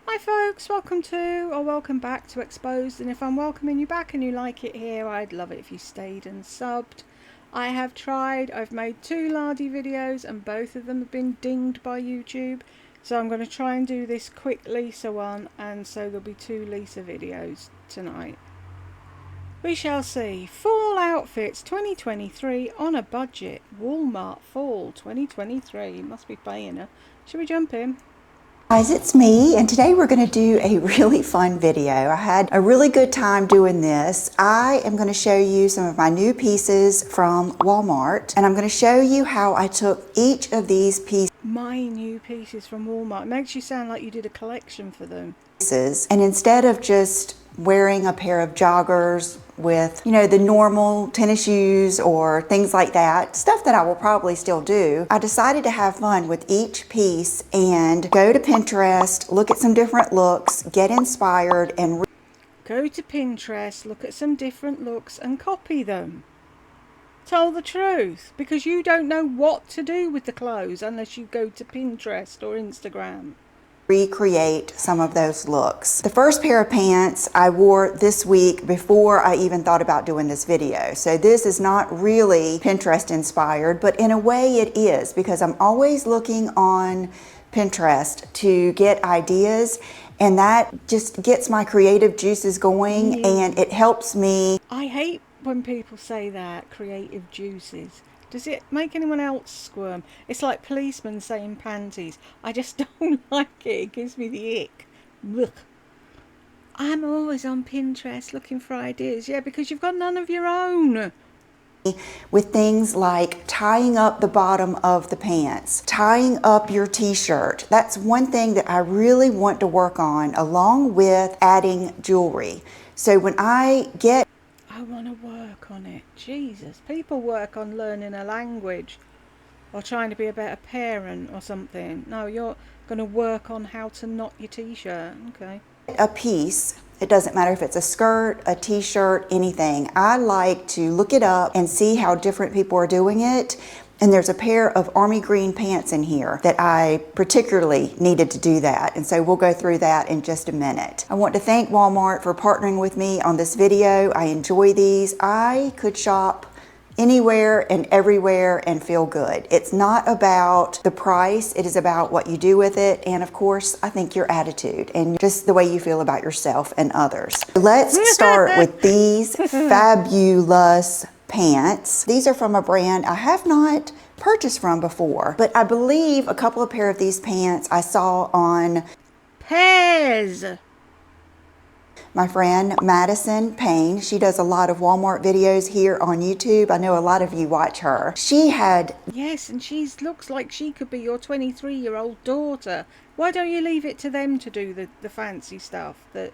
Hi folks, welcome back to Exposed, and if I'm welcoming you back and you like it here, I'd love it if you stayed and subbed. I've made two lardy videos and both of them have been dinged by YouTube, so I'm going to try and do this quick Lisa one, and so there'll be two Lisa videos tonight. We shall see. Fall outfits 2023 on a budget. Walmart fall 2023. Must be paying her. Should we jump in? Guys, it's me, and today we're going to do a really fun video. I had a really good time doing this. I am going to show you some of my new pieces from Walmart, and I'm going to show you how I took each of these pieces. My new pieces from Walmart. It makes you sound like you did a collection for them. And instead of just wearing a pair of joggers with, the normal tennis shoes or things like that, stuff that I will probably still do, I decided to have fun with each piece and go to Pinterest, look at some different looks, get inspired, and go to Pinterest, look at some different looks and copy them. Tell the truth, because you don't know what to do with the clothes unless you go to Pinterest or Instagram. Recreate some of those looks. The first pair of pants I wore this week before I even thought about doing this video. So this is not really Pinterest inspired, but in a way it is, because I'm always looking on Pinterest to get ideas, and that just gets my creative juices going, and it helps me. I hate when people say that, creative juices. Does it make anyone else squirm? It's like policemen saying panties. I just don't like it. It gives me the ick. Ugh. I'm always on Pinterest looking for ideas. Yeah, because you've got none of your own. With things like tying up the bottom of the pants, tying up your t-shirt. That's one thing that I really want to work on, along with adding jewelry. So when I want to work on it. Jesus, people work on learning a language or trying to be a better parent or something. No, you're going to work on how to knot your t-shirt. Okay. A piece, it doesn't matter if it's a skirt, a t-shirt, anything. I like to look it up and see how different people are doing it. And there's a pair of army green pants in here that I particularly needed to do that. And so we'll go through that in just a minute. I want to thank Walmart for partnering with me on this video. I enjoy these. I could shop anywhere and everywhere and feel good. It's not about the price, it is about what you do with it, and of course I think your attitude and just the way you feel about yourself and others. Let's start with these fabulous pants. These are from a brand I have not purchased from before, but I believe a couple of pair of these pants I saw on Pairs. My friend Madison Payne. She does a lot of Walmart videos here on YouTube. I know a lot of you watch her. She had... Yes, and she looks like she could be your 23-year-old daughter. Why don't you leave it to them to do the fancy stuff, the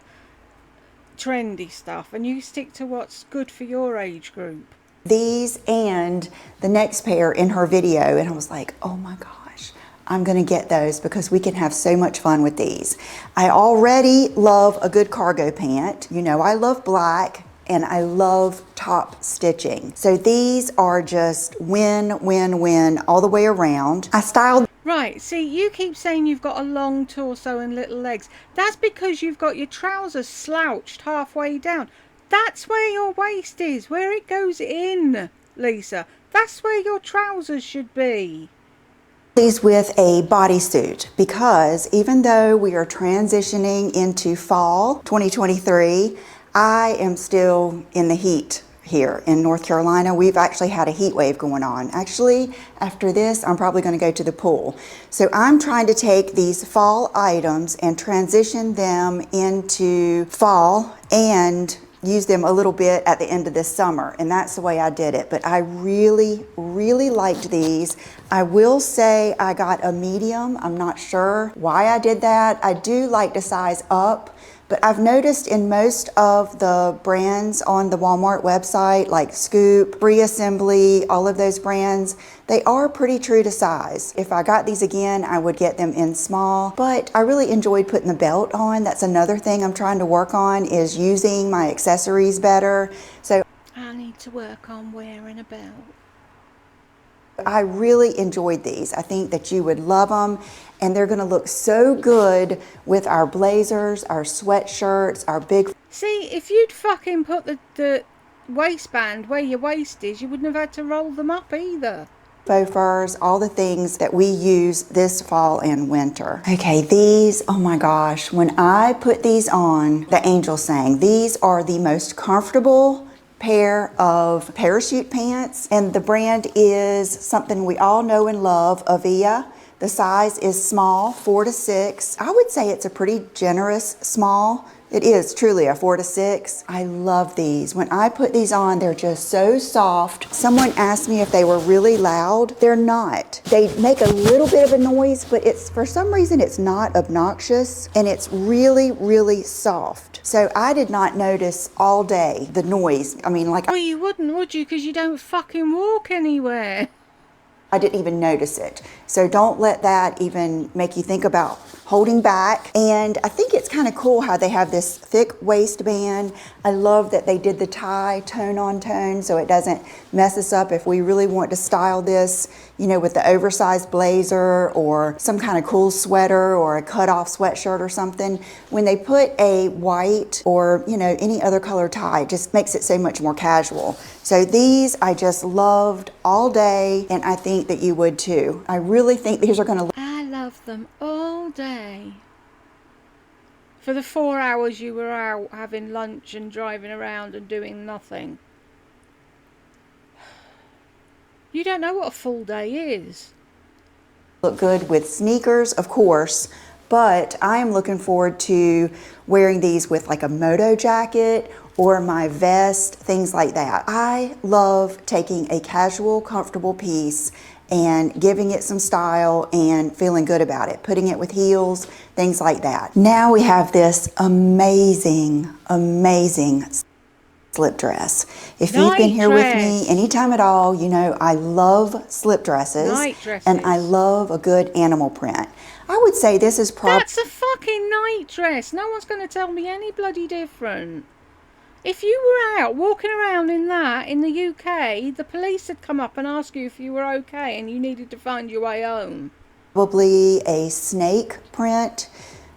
trendy stuff, and you stick to what's good for your age group? These and the next pair in her video, and I was like, oh my gosh, I'm gonna get those because we can have so much fun with these. I already love a good cargo pant. You know, I love black and I love top stitching. So these are just win, win, win all the way around. I styled. Right, see, you keep saying you've got a long torso and little legs. That's because you've got your trousers slouched halfway down. That's where your waist is, where it goes in, Lisa. That's where your trousers should be. These with a bodysuit, because even though we are transitioning into fall 2023, I am still in the heat here in North Carolina. We've actually had a heat wave going on. Actually, after this, I'm probably going to go to the pool. So I'm trying to take these fall items and transition them into fall and use them a little bit at the end of this summer, and that's the way I did it. But I really, really liked these. I will say I got a medium. I'm not sure why I did that. I do like to size up, but I've noticed in most of the brands on the Walmart website, like Scoop, Free Assembly, all of those brands, they are pretty true to size. If I got these again, I would get them in small, but I really enjoyed putting the belt on. That's another thing I'm trying to work on, is using my accessories better. So I need to work on wearing a belt. I really enjoyed these. I think that you would love them, and they're gonna look so good with our blazers, our sweatshirts, our big... See, if you'd fucking put the waistband where your waist is, you wouldn't have had to roll them up either. faux furs, all the things that we use this fall and winter. Okay, these, oh my gosh, when I put these on, the angel sang, these are the most comfortable pair of parachute pants, and the brand is something we all know and love, Avia. The size is small, 4 to 6. I would say it's a pretty generous small. It is truly a 4 to 6. I love these. When I put these on, they're just so soft. Someone asked me if they were really loud. They're not. They make a little bit of a noise, but it's, for some reason, it's not obnoxious, and it's really, really soft. So I did not notice all day the noise. I mean, like... Well, you wouldn't, would you? Because you don't fucking walk anywhere. I didn't even notice it. So don't let that even make you think about holding back. And I think it's kind of cool how they have this thick waistband. I love that they did the tie tone on tone so it doesn't mess us up if we really want to style this, you know, with the oversized blazer or some kind of cool sweater or a cut-off sweatshirt or something. When they put a white or, you know, any other color tie, it just makes it so much more casual. So these I just loved all day, and I think that you would too. I really think these are going to... I love them all day. For the 4 hours you were out having lunch and driving around and doing nothing. You don't know what a full day is. Look good with sneakers, of course, but I am looking forward to wearing these with like a moto jacket or my vest, things like that. I love taking a casual, comfortable piece and giving it some style and feeling good about it, putting it with heels, things like that. Now we have this amazing, amazing slip dress. If you've been here with me anytime at all, you know I love slip dresses. Night dresses. And I love a good animal print. I would say this is probably... That's a fucking night dress. No one's going to tell me any bloody different. If you were out walking around in that in the UK, the police would come up and ask you if you were okay and you needed to find your way home. Probably a snake print.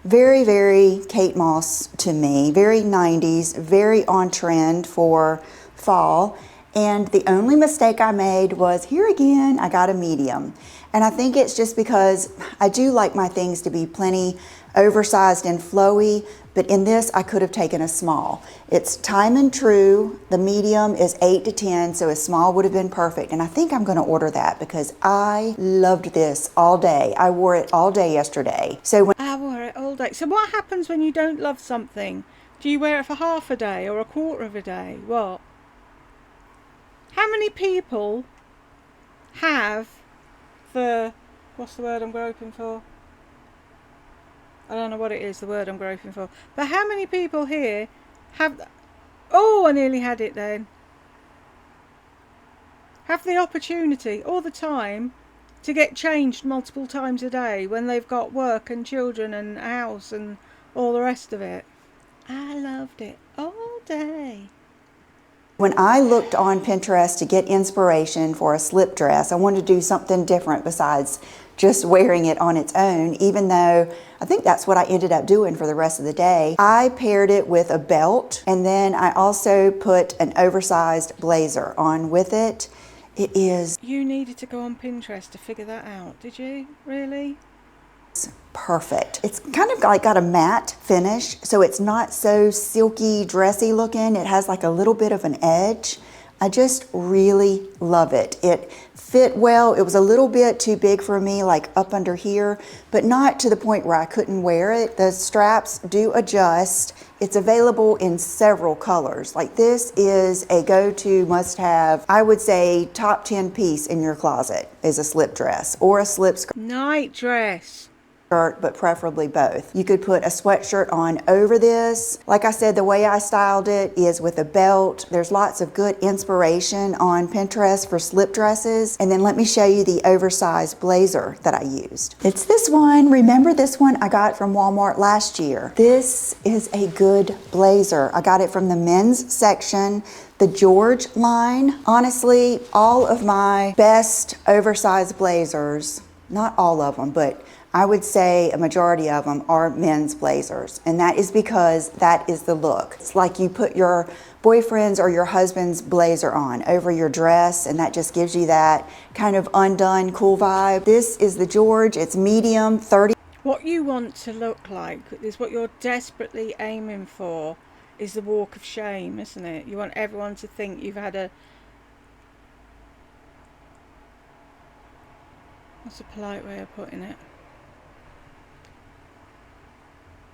Very, very Kate Moss to me. Very 90s, very on trend for fall. And the only mistake I made was, here again, I got a medium. And I think it's just because I do like my things to be plenty oversized and flowy, but in this I could have taken a small. It's time and true. The medium is 8 to 10, so a small would have been perfect. And I think I'm gonna order that because I loved this all day. I wore it all day yesterday. So when I wore it all day. So what happens when you don't love something? Do you wear it for half a day or a quarter of a day? What? How many people have the, what's the word I'm groping for? I don't know what it is, the word I'm groping for. But how many people here have... Oh, I nearly had it then. Have the opportunity all the time to get changed multiple times a day when they've got work and children and a house and all the rest of it. I loved it all day. When I looked on Pinterest to get inspiration for a slip dress, I wanted to do something different besides just wearing it on its own, even though I think that's what I ended up doing for the rest of the day. I paired it with a belt, and then I also put an oversized blazer on with it. It is... You needed to go on Pinterest to figure that out, did you? Really? Perfect. It's kind of like got a matte finish, so it's not so silky, dressy looking. It has like a little bit of an edge. I just really love it. It fit well. It was a little bit too big for me, like up under here, but not to the point where I couldn't wear it. The straps do adjust. It's available in several colors. Like this is a go-to must-have. I would say top 10 piece in your closet is a slip dress or a slip skirt. Night dress. But preferably both. You could put a sweatshirt on over this. Like I said, the way I styled it is with a belt. There's lots of good inspiration on Pinterest for slip dresses. And then let me show you the oversized blazer that I used. It's this one. Remember this one I got from Walmart last year. This is a good blazer. I got it from the men's section. the George line. Honestly, all of my best oversized blazers, not all of them, but I would say a majority of them are men's blazers. And that is because that is the look. It's like you put your boyfriend's or your husband's blazer on over your dress, and that just gives you that kind of undone cool vibe. This is the George. It's medium, 30. What you want to look like is what you're desperately aiming for, is the walk of shame, isn't it? You want everyone to think you've had a... What's a polite way of putting it?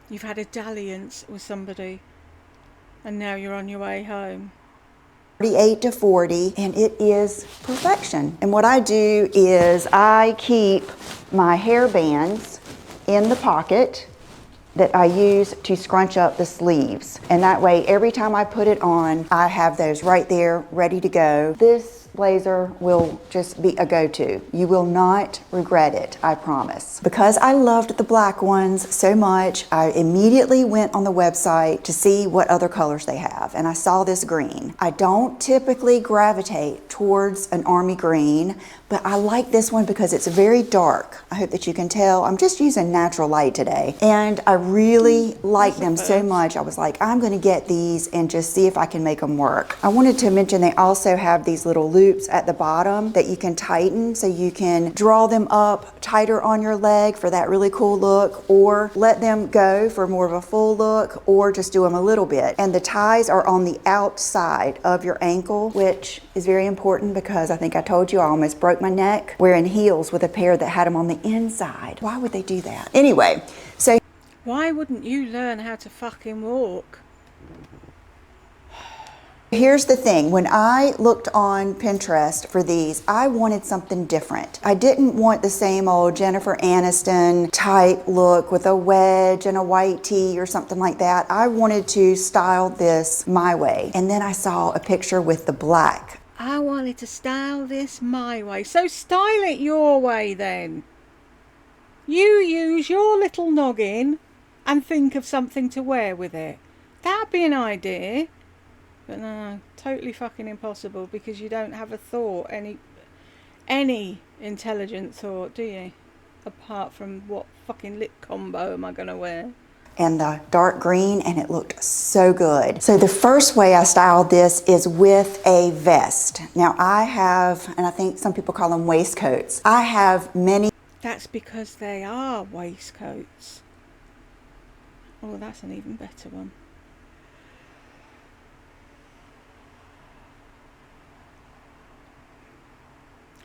You've had a dalliance with somebody and now you're on your way home. 38 to 40, and it is perfection. And what I do is I keep my hair bands in the pocket that I use to scrunch up the sleeves. And that way, every time I put it on, I have those right there ready to go. This blazer will just be a go-to. You will not regret it, I promise. Because I loved the black ones so much, I immediately went on the website to see what other colors they have, and I saw this green. I don't typically gravitate towards an army green, but I like this one because it's very dark. I hope that you can tell. I'm just using natural light today, and I really like them so much. I was like, I'm gonna get these and just see if I can make them work. I wanted to mention they also have these little loops at the bottom that you can tighten, so you can draw them up tighter on your leg for that really cool look, or let them go for more of a full look, or just do them a little bit. And the ties are on the outside of your ankle, which is very important because I think I told you I almost broke my neck wearing heels with a pair that had them on the inside. Why would they do that? Anyway, so why wouldn't you learn how to fucking walk? here's the thing, when I looked on Pinterest for these, I wanted something different. I didn't want the same old Jennifer Aniston type look with a wedge and a white tee or something like that. I wanted to style this my way. And then I saw a picture with the black. I wanted to style this my way. So style it your way then. You use your little noggin and think of something to wear with it. That'd be an idea. But no, totally fucking impossible, because you don't have a thought, any intelligent thought, do you? Apart from what fucking lip combo am I gonna wear? And the dark green, and it looked so good. So the first way I styled this is with a vest. Now I have, and I think some people call them waistcoats. I have many. That's because they are waistcoats. Oh, that's an even better one.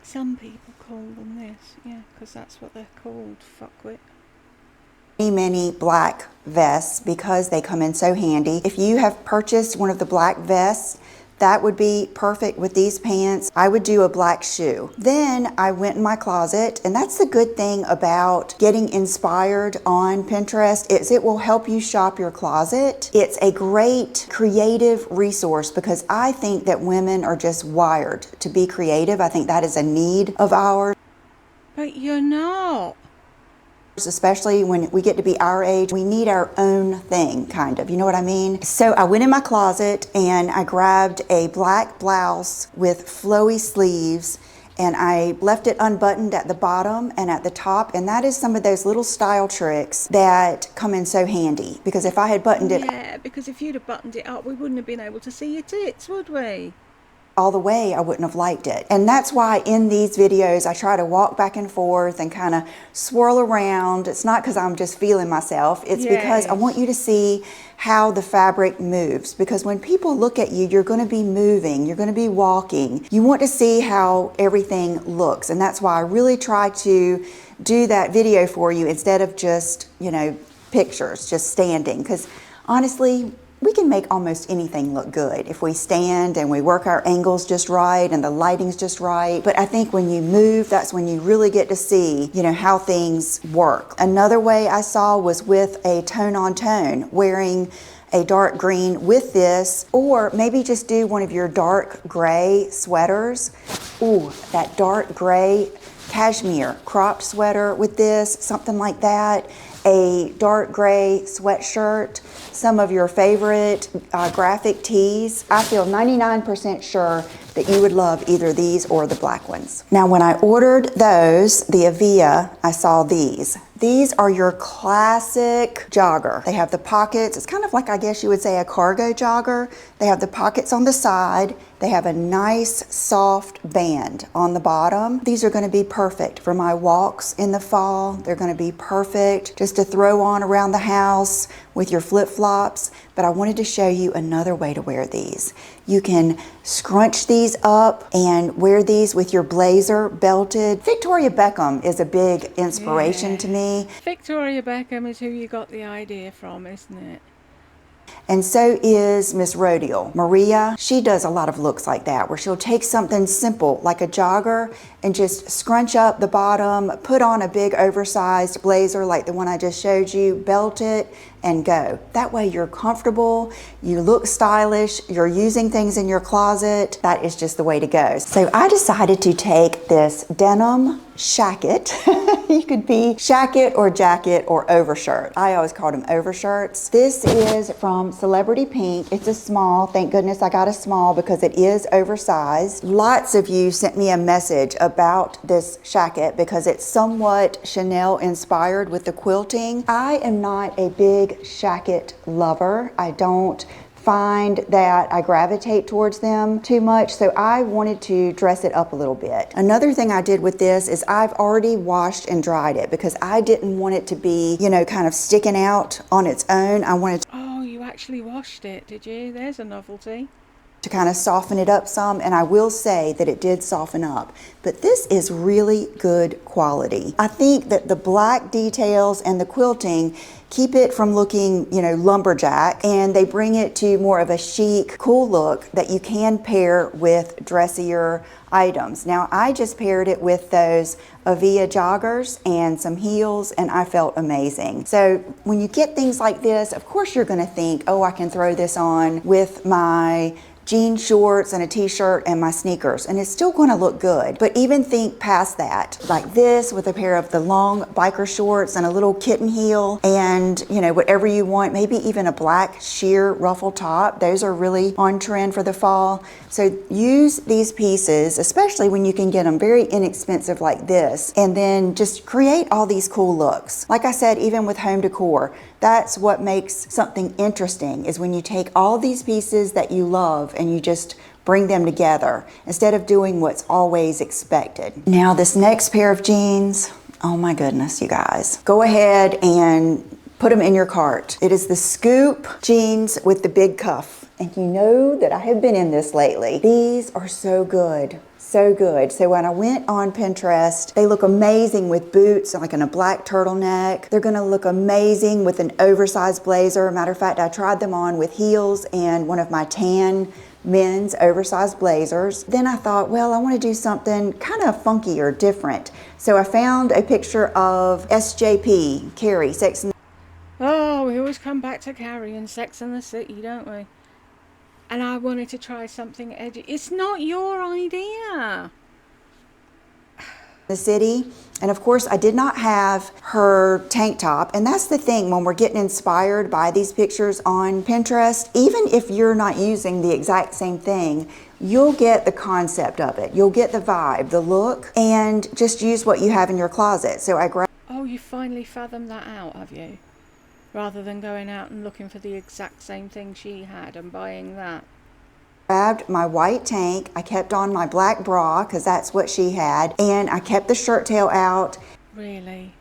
Some people call them this, yeah, because that's what they're called, fuckwit. Many black vests because they come in so handy. If you have purchased one of the black vests, that would be perfect with these pants. I would do a black shoe. Then I went in my closet, and that's the good thing about getting inspired on Pinterest, is it will help you shop your closet. It's a great creative resource because I think that women are just wired to be creative. I think that is a need of ours. But you're not. Especially when we get to be our age, we need our own thing, kind of, you know what I mean? So I went in my closet and I grabbed a black blouse with flowy sleeves, and I left it unbuttoned at the bottom and at the top, and that is some of those little style tricks that come in so handy, because if I had buttoned it... Yeah, because if you'd have buttoned it up, we wouldn't have been able to see your tits, would we? all the way, I wouldn't have liked it. And that's why in these videos, I try to walk back and forth and kind of swirl around. It's not because I'm just feeling myself. It's because I want you to see how the fabric moves. Because when people look at you, you're going to be moving, you're going to be walking. You want to see how everything looks. And that's why I really try to do that video for you instead of just, you know, pictures, just standing. Because honestly, we can make almost anything look good if we stand and we work our angles just right and the lighting's just right. But I think when you move, that's when you really get to see, you know, how things work. Another way I saw was with a tone-on-tone, wearing a dark green with this, or maybe just do one of your dark gray sweaters. Ooh, that dark gray cashmere cropped sweater with this, something like that. a dark gray sweatshirt, some of your favorite graphic tees. I feel 99% sure that you would love either these or the black ones. Now, when I ordered those, the Avia, I saw these. These are your classic jogger. They have the pockets. It's kind of like, I guess you would say, a cargo jogger. They have the pockets on the side. They have a nice soft band on the bottom. These are going to be perfect for my walks in the fall. They're going to be perfect just to throw on around the house with your flip-flops. But I wanted to show you another way to wear these. You can scrunch these up and wear these with your blazer belted. Victoria Beckham is a big inspiration to me. Victoria Beckham is who you got the idea from, isn't it? And so is Miss Rodial. Maria, she does a lot of looks like that, where she'll take something simple like a jogger and just scrunch up the bottom, put on a big oversized blazer like the one I just showed you, belt it, and go. That way you're comfortable, you look stylish, you're using things in your closet. That is just the way to go. So I decided to take this denim shacket. You could be shacket or jacket or overshirt. I always called them overshirts. This is from Celebrity Pink. It's a small. Thank goodness I got a small because it is oversized. Lots of you sent me a message about this shacket because it's somewhat Chanel inspired with the quilting. I am not a big shacket lover. I don't find that I gravitate towards them too much, so I wanted to dress it up a little bit. Another thing I did with this is I've already washed and dried it because I didn't want it to be, you know, kind of sticking out on its own. I wanted to Oh, you actually washed it, did you? There's a novelty. kind of soften it up some, and I will say that it did soften up. But this is really good quality. I think that the black details and the quilting keep it from looking, you know, lumberjack, and they bring it to more of a chic, cool look that you can pair with dressier items. Now, I just paired it with those Avia joggers and some heels, and I felt amazing. So when you get things like this, of course you're gonna think, oh, I can throw this on with my jean shorts and a t-shirt and my sneakers, and it's still going to look good. But even think past that, like this with a pair of the long biker shorts and a little kitten heel, and you know, whatever you want, maybe even a black sheer ruffle top. Those are really on trend for the fall. So use these pieces, especially when you can get them very inexpensive like this, and then just create all these cool looks. Like I said, even with home decor, that's what makes something interesting, is when you take all these pieces that you love and you just bring them together instead of doing what's always expected. Now this next pair of jeans, oh my goodness, you guys. Go ahead and put them in your cart. It is the Scoop jeans with the big cuff. And you know that I have been in this lately. These are so good. So good. So when I went on Pinterest, they look amazing with boots, like in a black turtleneck. They're gonna look amazing with an oversized blazer. Matter of fact, I tried them on with heels and one of my tan men's oversized blazers. Then I thought, well, I wanna do something kind of funky or different. So I found a picture of SJP, Carrie, Sex and Oh, we always come back to Carrie and Sex and the City, don't we? And I wanted to try something edgy. It's not your idea. the City. And of course, I did not have her tank top. And that's the thing, when we're getting inspired by these pictures on Pinterest, even if you're not using the exact same thing, you'll get the concept of it. You'll get the vibe, the look, and just use what you have in your closet. So I grabbed. Oh, you finally fathomed that out, have you? Rather than going out and looking for the exact same thing she had and buying that. Grabbed my white tank, I kept on my black bra because that's what she had, and I kept the shirt tail out. Really?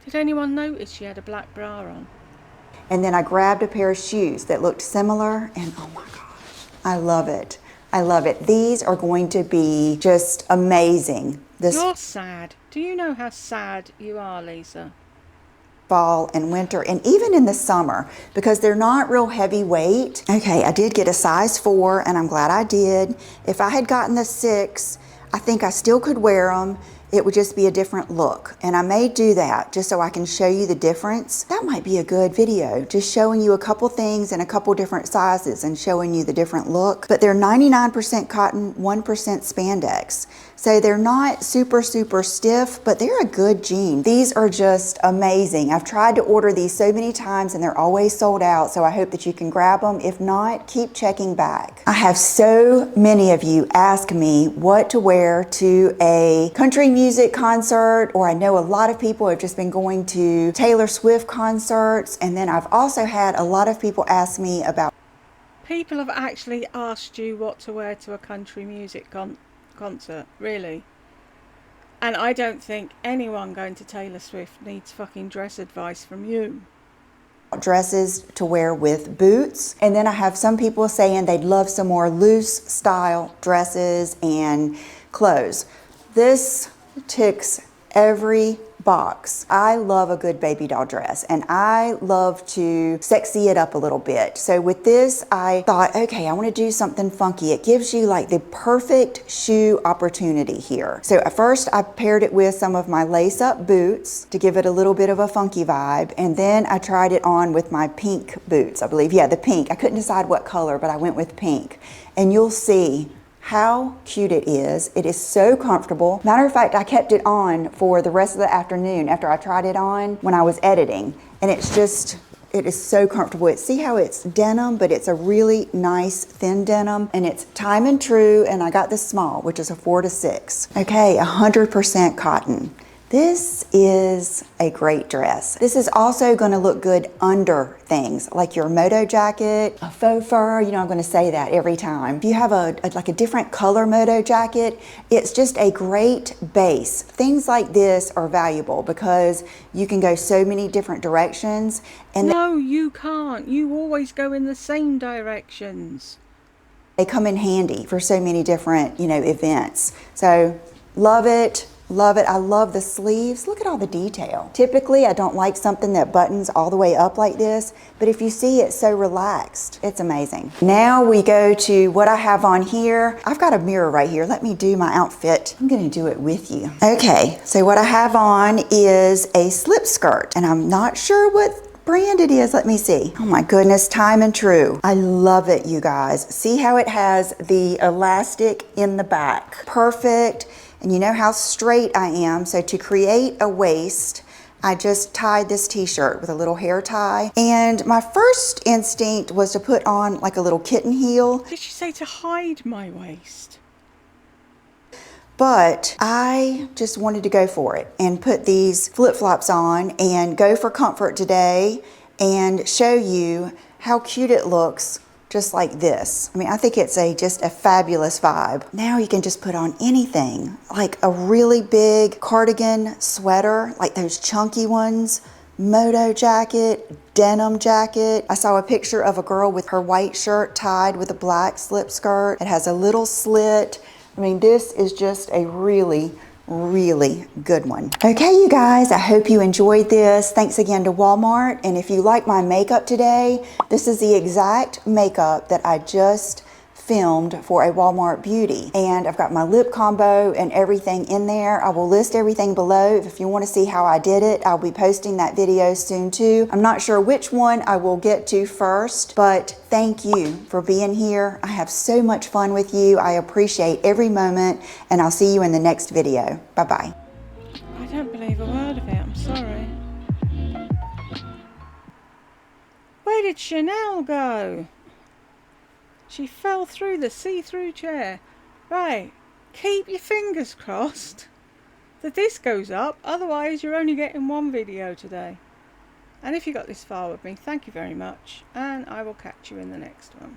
Did anyone notice she had a black bra on? And then I grabbed a pair of shoes that looked similar, and oh my gosh, I love it. I love it. These are going to be just amazing. You're sad. Do you know how sad you are, Lisa? Fall and winter, and even in the summer, because they're not real heavyweight. Okay, I did get a size 4, and I'm glad I did. If I had gotten the 6, I think I still could wear them. it would just be a different look. And I may do that just so I can show you the difference. That might be a good video, just showing you a couple things in a couple different sizes and showing you the different look. But they're 99% cotton, 1% spandex. So they're not super stiff, but they're a good jean. These are just amazing. I've tried to order these so many times and they're always sold out, so I hope that you can grab them. If not, keep checking back. I have so many of you ask me what to wear to a country music concert, or I know a lot of people have just been going to Taylor Swift concerts, and then I've also had a lot of people ask me about... People have actually asked you what to wear to a country music concert, really? And I don't think anyone going to Taylor Swift needs fucking dress advice from you. Dresses to wear with boots. And then I have some people saying they'd love some more loose style dresses and clothes. This ticks every box. I love a good baby doll dress, and I love to sexy it up a little bit. So with this, I thought, okay, I want to do something funky. It gives you like the perfect shoe opportunity here. So at first I paired it with some of my lace up boots to give it a little bit of a funky vibe. And then I tried it on with my pink boots, I believe. Yeah, the pink. I couldn't decide what color, but I went with pink. And you'll see how cute it is. It is so comfortable. Matter of fact, I kept it on for the rest of the afternoon after I tried it on when I was editing. And it's just, it is so comfortable. See how it's denim, but it's a really nice thin denim, and it's time and true. And I got the small, which is a 4 to 6. Okay, 100% cotton. This is a great dress. This is also going to look good under things like your moto jacket, a faux fur. You know, I'm going to say that every time. If you have like a different color moto jacket, it's just a great base. Things like this are valuable because you can go so many different directions. And no, you can't. You always go in the same directions. They come in handy for so many different, events. So love it. Love it. I love the sleeves. Look at all the detail. Typically, I don't like something that buttons all the way up like this, but if you see it's so relaxed, it's amazing. Now we go to what I have on here. I've got a mirror right here. Let me do my outfit. I'm going to do it with you. Okay, so what I have on is a slip skirt, and I'm not sure what brand it is. Let me see. Oh my goodness, time and true. I love it, you guys. See how it has the elastic in the back. Perfect. And you know how straight I am, so to create a waist, I just tied this t-shirt with a little hair tie. And my first instinct was to put on like a little kitten heel. Did she say to hide my waist? But I just wanted to go for it and put these flip-flops on and go for comfort today and show you how cute it looks just like this. I mean, I think it's just a fabulous vibe. Now you can just put on anything, like a really big cardigan sweater, like those chunky ones, moto jacket, denim jacket. I saw a picture of a girl with her white shirt tied with a black slip skirt. It has a little slit. I mean, this is just a really good one. Okay, you guys, I hope you enjoyed this. Thanks again to Walmart. And if you like my makeup today, this is the exact makeup that I just filmed for a Walmart beauty. And I've got my lip combo and everything in there. I will list everything below. If you want to see how I did it, I'll be posting that video soon too. I'm not sure which one I will get to first, but thank you for being here. I have so much fun with you. I appreciate every moment, and I'll see you in the next video. Bye-bye. I don't believe a word of it. I'm sorry. Where did Chanel go? She fell through the see-through chair. Right, keep your fingers crossed that this goes up, otherwise you're only getting one video today. And if you got this far with me, thank you very much, and I will catch you in the next one.